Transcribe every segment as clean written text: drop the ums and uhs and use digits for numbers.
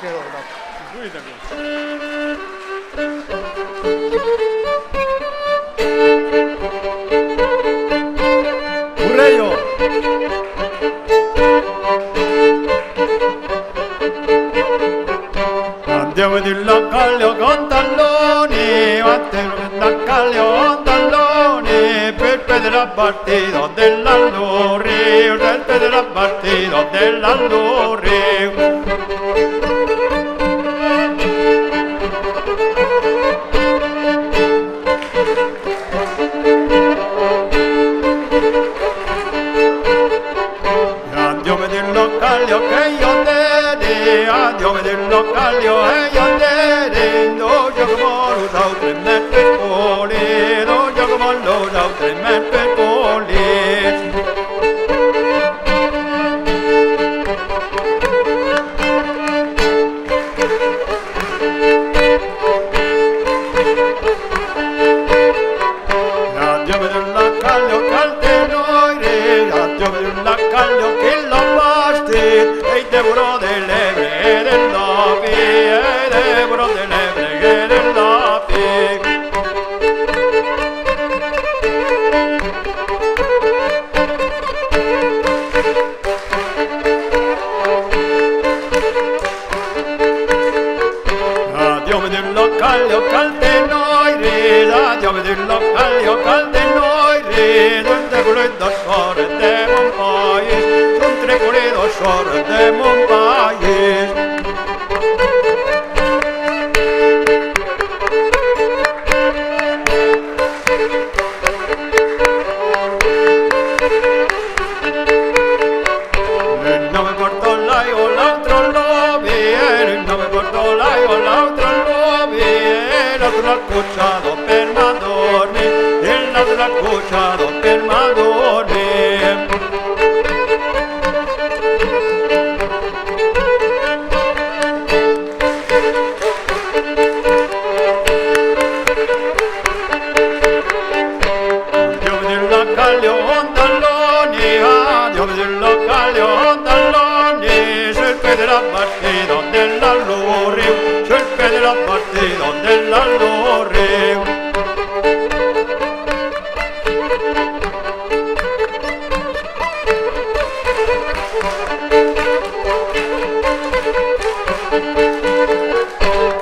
Spero da guida. Pure io. Andiamo di locale con talloni, andiamo di locale con talloni, per vedere la partita dell'allori, per vedere la partita dell'allori. Andiamo di locale che io dedi, andiamo di locale e io dedi, no gioco lo sau tre metri poli, no gioco lo sau tre metri poli. Andiamo di locale calde noi, andiamo di locale che la basti, e Deborah delle bre dell'api, e Deborah delle bre dell'api. Andiamo di locale calde noi, andiamo di locale calde noi, non te volete da score de Montpellier, non te volete da score de Montpellier. Non mi porto l'ai o l'altro lobby, non mi porto l'ai o l'altro lobby, e l'altro accucciato per m'adormi, e l'altro accucciato per m'adormi. Andiamo di locale on talloni, andiamo di locale on talloni, sul piede della partita dell'allori, sul piede della partita dell'allori.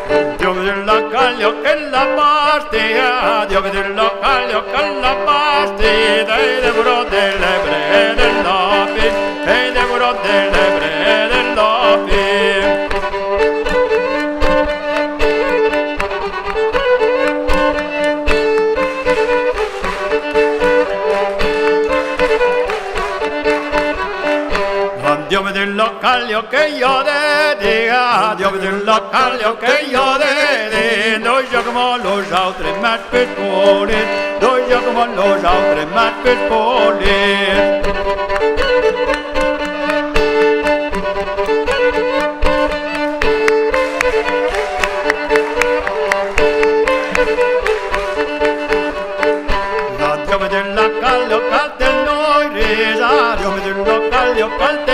Andiamo di locale che la partita, andiamo di locale che la partita, e Deborah delle bre dell'api, e Deborah delle bre dell'api. Andiamo del locale che io dedi, andiamo del locale che io dedi, noi giochiamo lo sau tre metri per poli, noi giochiamo lo sau tre metri per poli. Andiamo del locale calde noi, andiamo del locale calde